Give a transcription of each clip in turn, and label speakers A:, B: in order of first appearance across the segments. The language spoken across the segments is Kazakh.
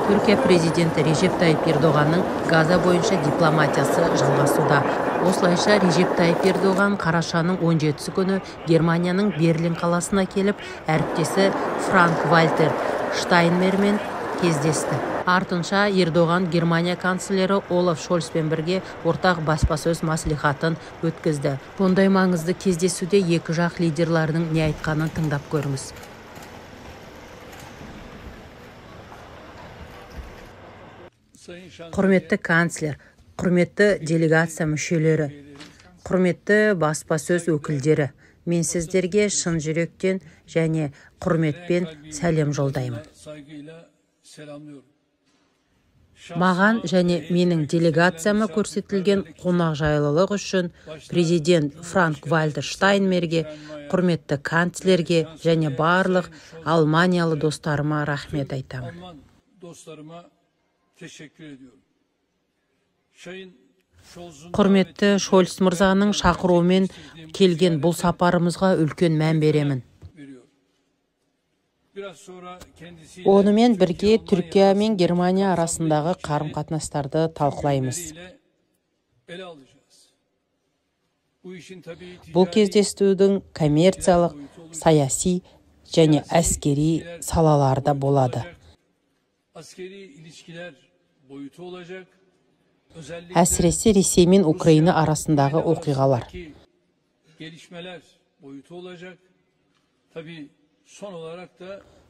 A: Түркия президенті Режеп Тайип Эрдоганның Газа бойынша дипломатиясы жалғасуда. Осылайша Режеп Тайип Эрдоган қарашаның 17 күні Германияның Берлин қаласына келіп, әріптесі Франк-Вальтер Штайнмайермен кездесті. Артынша Эрдоган Германия канцлері Олаф Шольцпен бірге ортақ баспасөз маслихатын өткізді. Бұндай маңызды кездесуде екі жақ лидерлерінің не айтқанын тыңдап көріңіз. Құрметті канцлер, құрметті делегация мүшелері, құрметті баспасөз өкілдері, мен сіздерге шын жүректен және құрметпен сәлем жолдаймын. Маған және менің делегацияма көрсетілген қонақжайлылық үшін президент Франк-Вальтер Штайнмайерге, құрметті канцлерге және барлық Алманиялы достарыма рахмет айтамын. Құрметті Шольц мырзаның шақыруымен келген бұл сапарымызға үлкен мән беремін. Онымен бірге Түркия мен Германия арасындағы қарым-қатынастарды талқылаймыз. Бұл кездесудің коммерциялық, саяси және әскери салаларда болады. Әсіресе Ресей мен Украина арасындағы оқиғалар.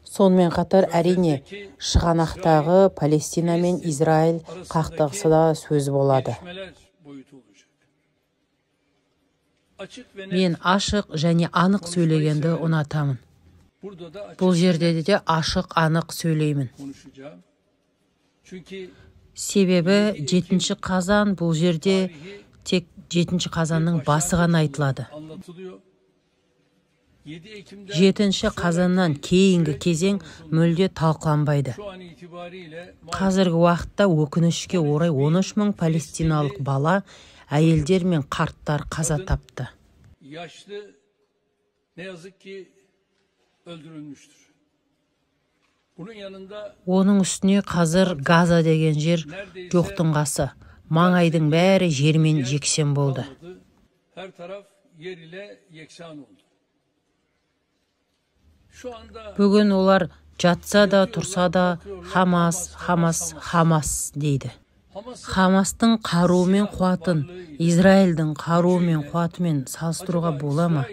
A: Сонымен қатар әрине шығанақтағы Палестина мен Израиль қақтығысы да сөз болады. Мен ашық және анық сөйлегенді ұнатамын. Бұл жерде де ашық анық сөйлеймін. Себебі 7 қазан бұл жерде тек 7 қазанның басы ғана айтылады. 7 қазаннан кейінгі кезең мүлде талқыланбайды. Қазіргі уақытта өкінішке орай 13 мың палестиналық бала, әйелдер мен қарттар қаза тапты. Оның үстіне қазір Газа деген жер жоқтың қасы. Маңайдың бәрі жермен жексен болды. Бүгін олар жатса да тұрса да Хамас дейді. Хамастың қаруы мен қуатын Израильдің қаруы мен қуатымен салыстыруға бола ма?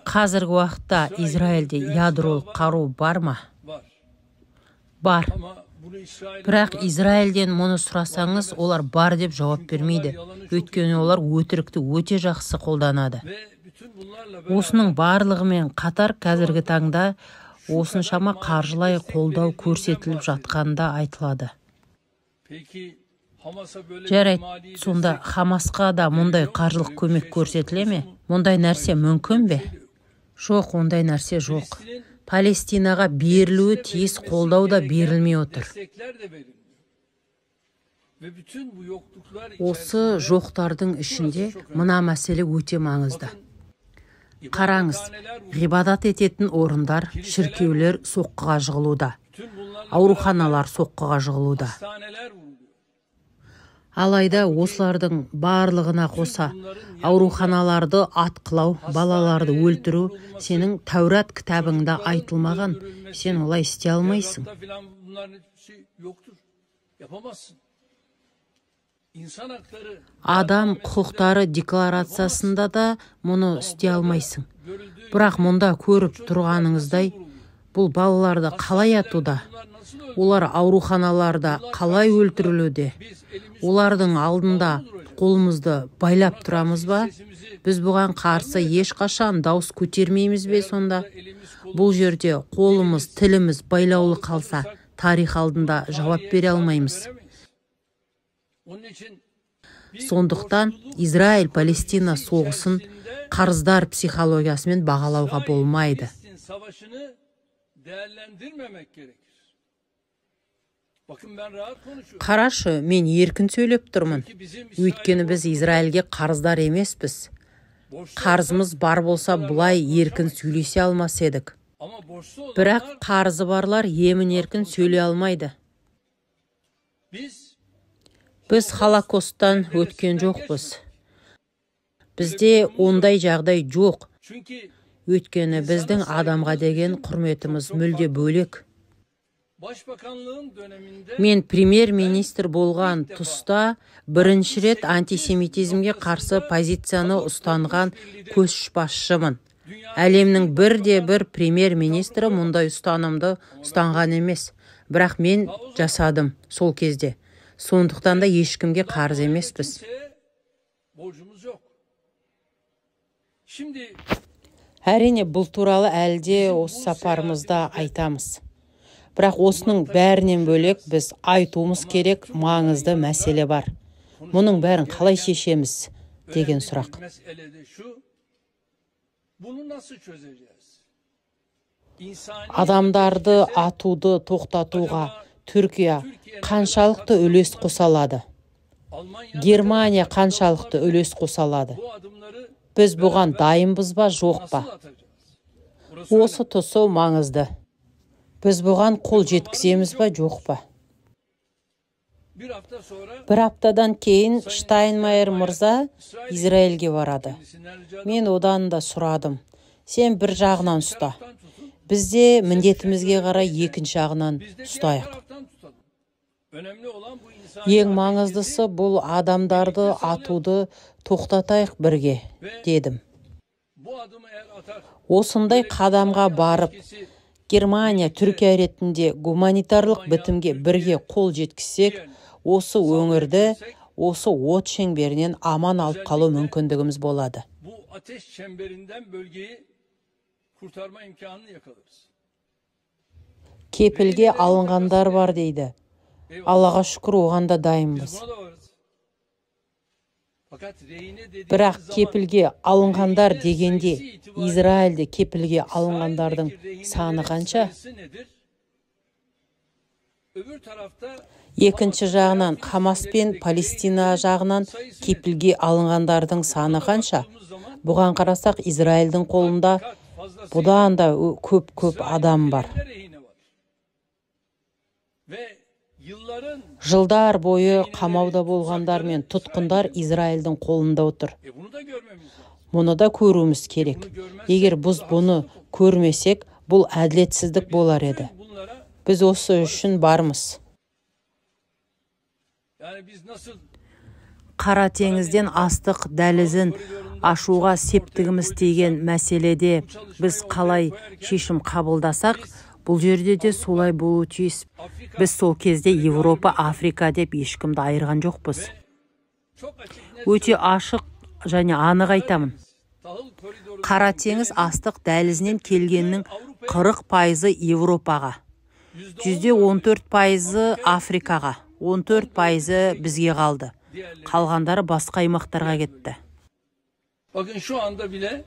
A: Қазіргі уақытта Израильде ядролық қару бар ма? Бар. Бірақ Израильден мұны сұрасаңыз, олар бар деп жауап бермейді. Өйткені олар өтірікті өте жақсы қолданады. Осының барлығымен қатар қазіргі таңда осыншама қаржылай қолдау көрсетіліп жатқанда айтылады. Жарайды, сонда Хамасқа да мұндай қаржылық көмек көрсетіле ме? Мұндай нәрсе мүмкін бе? Жоқ, ондай нәрсе жоқ. Палестинаға берілуі тиіс қолдау да берілмей отыр. Осы жоқтардың ішінде мына мәселе өте маңызды. Қараңыз, ғибадат ететін орындар, шіркеулер соққыға жығылуда. Ауруханалар соққыға жығылуда. Алайда осылардың барлығына қоса ауруханаларды атқылау, балаларды өлтіру сенің Тәурат кітабыңда айтылмаған. Сен олай істей алмайсың. Адам құқықтары декларациясында да мұны істей алмайсың. Бірақ мұнда көріп тұрғаныңыздай, бұл балаларды қалай атуда? Олар ауруханаларда қалай өлтірілуде? Олардың алдында қолымызды байлап тұрамыз ба? Біз бұған қарсы ешқашан дауыс көтермейміз бе сонда? Бұл жерде қолымыз, тіліміз байлаулы қалса, тарих алдында жауап бере алмаймыз. Сондықтан Израиль-Палестина соғысын қарыздар психологиясымен бағалауға болмайды. Қарашы, мен еркін сөйлеп тұрмын. Өйткені біз Израильге қарыздар емеспіз. Қарызымыз бар болса, бұлай еркін сөйлесе алмас едік. Бірақ қарызы барлар емін-еркін сөйлей алмайды. Біз Холокосттан өткен жоқпыз. Бізде ондай жағдай жоқ. Өйткені біздің адамға деген құрметіміз мүлде бөлек. Мен премьер-министр болған тұста бірінші рет антисемитизмге қарсы позицияны ұстанған көшбасшымын. Әлемнің бірде-бір премьер-министрі мұндай ұстанымды ұстанған емес. Бірақ мен жасадым сол кезде. Сондықтан да ешкімге қарыз емеспіз. Әрине, бұл туралы әлде осы сапарымызда айтамыз. Бірақ осының бәрінен бөлек біз айтуымыз керек маңызды мәселе бар. Мұның бәрін қалай шешеміз деген сұрақ. Адамдарды атуды тоқтатуға Түркия қаншалықты үлес қоса алады? Германия қаншалықты үлес қоса алады? Біз бұған дайынбыз ба, жоқ па? Осы тұсы маңызды. Біз бұған қол жеткіземіз ба, жоқ па? Бір аптадан кейін Штайнмайер мырза Израильге барады. Мен одан да сұрадым. Сен бір жағынан ұста. Бізде міндетімізге қарай екінші жағынан ұстайық. Ең маңыздысы бұл адамдарды атуды тоқтатайық бірге, дедім. Осындай қадамға барып, Германия, Түркия ретінде гуманитарлық бітімге бірге қол жеткізсек, осы өңірді, осы от шеңберінен аман алып қалу мүмкіндігіміз болады. Кепілге алынғандар бар дейді. Аллаға шүкір, оған да дайынбыз. Бірақ кепілге алынғандар дегенде, Израильде кепілге алынғандардың саны қанша? Екінші жағынан, Хамас пен Палестина жағынан кепілге алынғандардың саны қанша? Бұған қарасақ, Израильдің қолында бұдан да көп адам бар. Жылдар бойы қамауда болғандар мен тұтқындар Израильдің қолында отыр. Мұны да көруіміз керек. Егер біз бұны көрмесек, бұл әділетсіздік болар еді. Біз осы үшін бармыз. Қара теңізден астық дәлізін ашуға септігіміз деген мәселеде біз қалай шешім қабылдасақ, бұл жерде де солай болуы тиіс. Біз сол кезде Европа, Африка деп ешкімді айырған жоқпыз. Өте ашық және анық айтамын. Қара теңіз астық дәлізінен келгеннің 40% Европаға, 14% Африкаға, 14% бізге қалды. Қалғандары басқа аймақтарға кетті.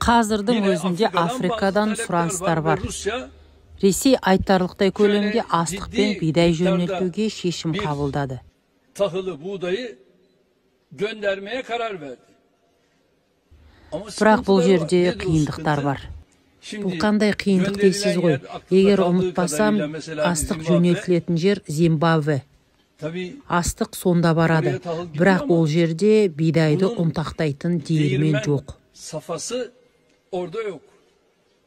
A: Қазірдің өзінде Африкадан сұраныстар бар. Ресей айтарлықтай көлемде астық пен бидай жөнелтуге шешім қабылдады. Бірақ бұл жерде қиындықтар бар. Бұл қандай қиындық дейсіз ғой? Егер ұмытпасам, астық жөнелтілетін жер Зимбабве. Астық сонда барады. Бірақ ол жерде бидайды ұнтақтайтын диірмен жоқ.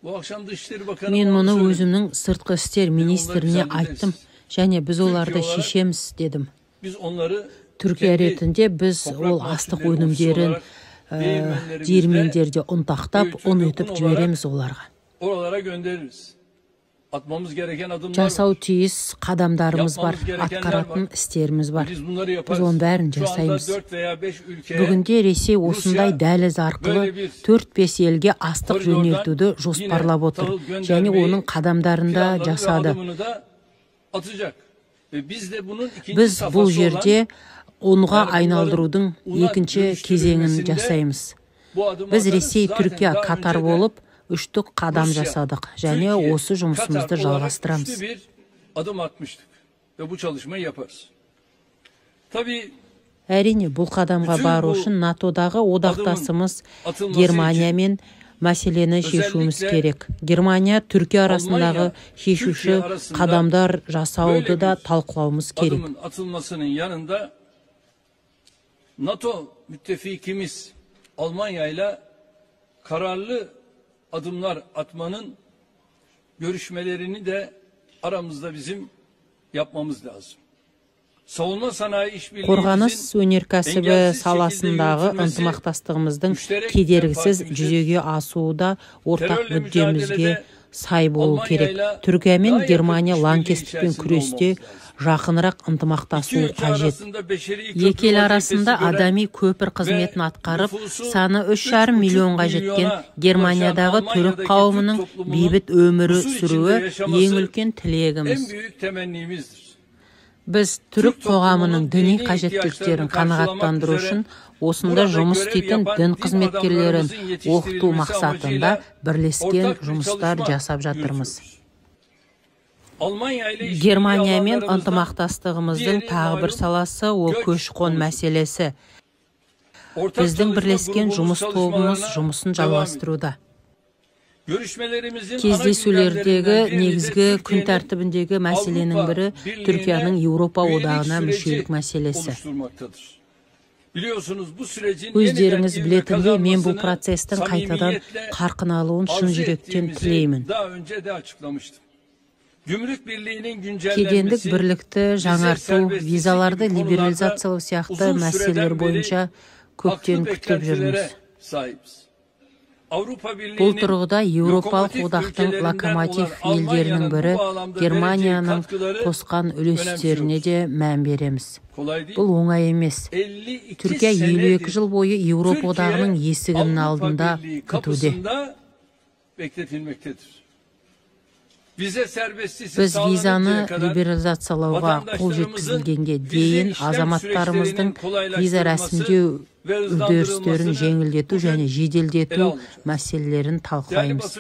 A: Мен мұны өзімнің сыртқы істер министріне айттым, және біз оларды шешеміз дедім. Түркия ретінде біз ол астық өнімдерін диірмендерде ұнтақтап, ұн өтіп жібереміз оларға. Жасау тиіс қадамдарымыз бар, атқаратын істеріміз бар. Біз оның бәрін жасаймыз. Бүгінде Ресей осындай дәліз арқылы 4-5 елге астық жөнелтуді жоспарлап отыр, және оның қадамдарында жасады. Біз бұл жерде ұнға айналдырудың екінші кезеңін жасаймыз. Біз Ресей, Түркия, Катар болып, үштік қадам жасадық, және осы жұмысымызды жалғастырамыз. Әрине, бұл қадамға бару үшін НАТО-дағы одақтасымыз Германиямен мәселені шешуіміз керек. Германия, Түркия арасындағы шешуші қадамдар жасауды да талқылауымыз керек.
B: Atılmasının yanında NATO müttefikimiz Almanya ile kararlı adımlar atmanın görüşmelerini de aramızda bizim yapmamız lazım.
A: Қорғаныс өнеркәсібі саласындағы ынтымақтастығымыздың кедергісіз жүзеге асуы да ортақ мүддемізге сай болу керек. Түркия мен Германия лаңкестікпен күресте жақынырақ ынтымақтасуы қажет. Екі ел арасында адами көпір қызметін атқарып, саны 3,5 миллионға жеткен Германиядағы түрік қауымының бейбіт өмірі сүруі ең үлкен тілегіміз. Біз түрік қоғамының діни қажеттіліктерін қанағаттандыру үшін осында жұмыс істейтін дін қызметкерлерін оқыту мақсатында бірлескен жұмыстар жасап жатырмыз. Германиямен ынтымақтастығымыздың тағы бір саласы ол көші-қон мәселесі. Біздің бірлескен жұмыс тобымыз жұмысын жалғастыруда. Кездесулердегі негізгі күн тәртібіндегі мәселенің бірі Түркияның Еуропа одағына мүшелік мәселесі. Өздеріңіз білетіндей, мен бұл процестің қайтадан қарқын алуын шын жүректен тілеймін. Кедендік бірлікті жаңарту, визаларды либерализациялау сияқты мәселелер бойынша көптен күтіп жүрміз. Бұл тұрғыда Еуропалық одақтың локомотив елдерінің бірі Германияның қосқан үлестеріне де мән береміз. Бұл оңай емес. Түркия 52 жыл бойы Еуропа одағының есігінің алдында күтуде. Біз визаны либерализациялауға қол жеткізілгенге дейін азаматтарымыздың виза рәсімдеу үдерістерін жеңілдету және жеделдету мәселелерін талқылаймыз.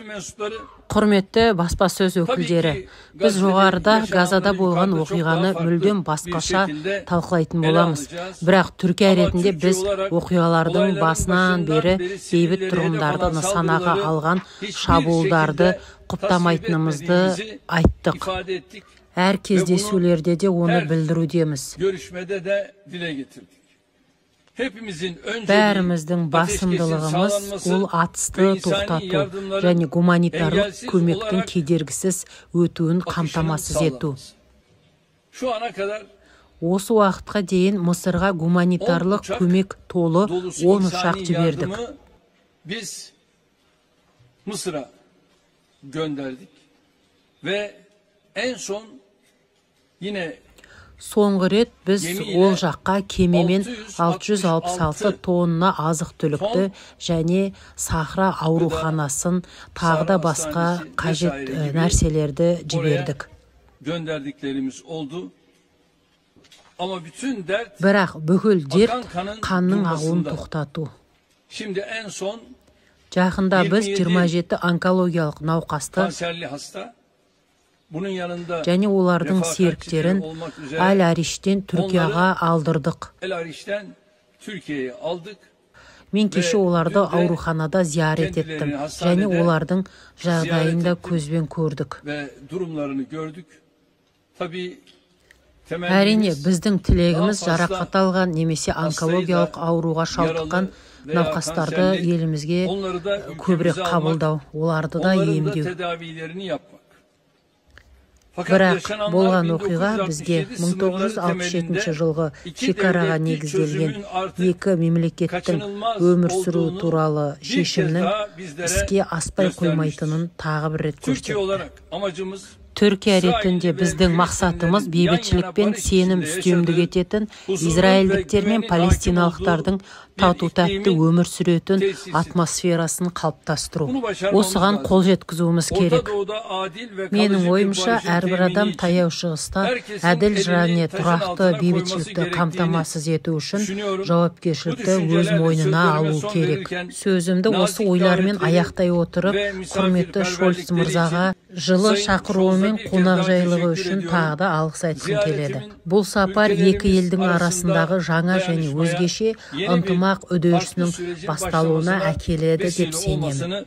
A: Құрметті баспасөз өкілдері, біз жоғарыда Газада болған оқиғаны мүлдем басқаша талқылайтын боламыз. Бірақ Түркия ретінде біз оқиғалардың басынан бері бейбіт тұрғындарды нысанаға алған шабуылдарды құптамайтынымызды айттық. Әр кездесулерде де оны білдірудеміз. Бәріміздің басымдылығымыз ол атысты тоқтату және гуманитарлық көмектің кедергісіз өтуін қамтамасыз ету. Осы уақытқа дейін Мысырға гуманитарлық көмек толы 10 ұшақ жібердік.
B: Biz Mısır'a gönderdik ve en son yine
A: Соңғы рет біз ол жаққа кемемен 666 тонна азық түлікті және Сахра ауруханасын тағы да басқа қажет нәрселерді жібердік. Бірақ бүкіл дерт қанның ағуын тоқтату. Жақында біз 27 онкологиялық науқасты және олардың серіктерін Әл-Ариштен Түркияға алдырдық. Мен кеше оларды ауруханада зиярет еттім және олардың жағдайында көзбен көрдік. Әрине, біздің тілегіміз жарақат алған немесе онкологиялық ауруға шалдыққан науқастарды елімізге көбірек қабылдау, оларды да емдеу. Бірақ болған оқиға бізге 1967 жылғы шекараға негізделген екі мемлекеттің өмір сүру туралы шешімнің іске аспай қоймайтынын тағы бір рет көрсетті. Түркия ретінде біздің мақсатымыз бейбітшілік пен сенім үстемдік ететін израильдіктер мен палестиналықтардың тату-тәтті өмір сүретін атмосферасын қалыптастыру. Осыған қол жеткізуіміз керек. Менің ойымша, әрбір адам таяу шығыста әділ және тұрақты бейбітшілікті қамтамасыз ету үшін жауапкершілікті өз мойнына алу керек. Сөзімді осы ойлармен аяқтай отырып, құрметті Шольц мырзаға жылы шақыруы мен қонақжайлығы үшін тағы да алғыс айтқым келеді. Бұл сапар екі елдің арасындағы жаңа және өзгеше ынтымақ үдерісінің басталуына әкеледі деп сенемін.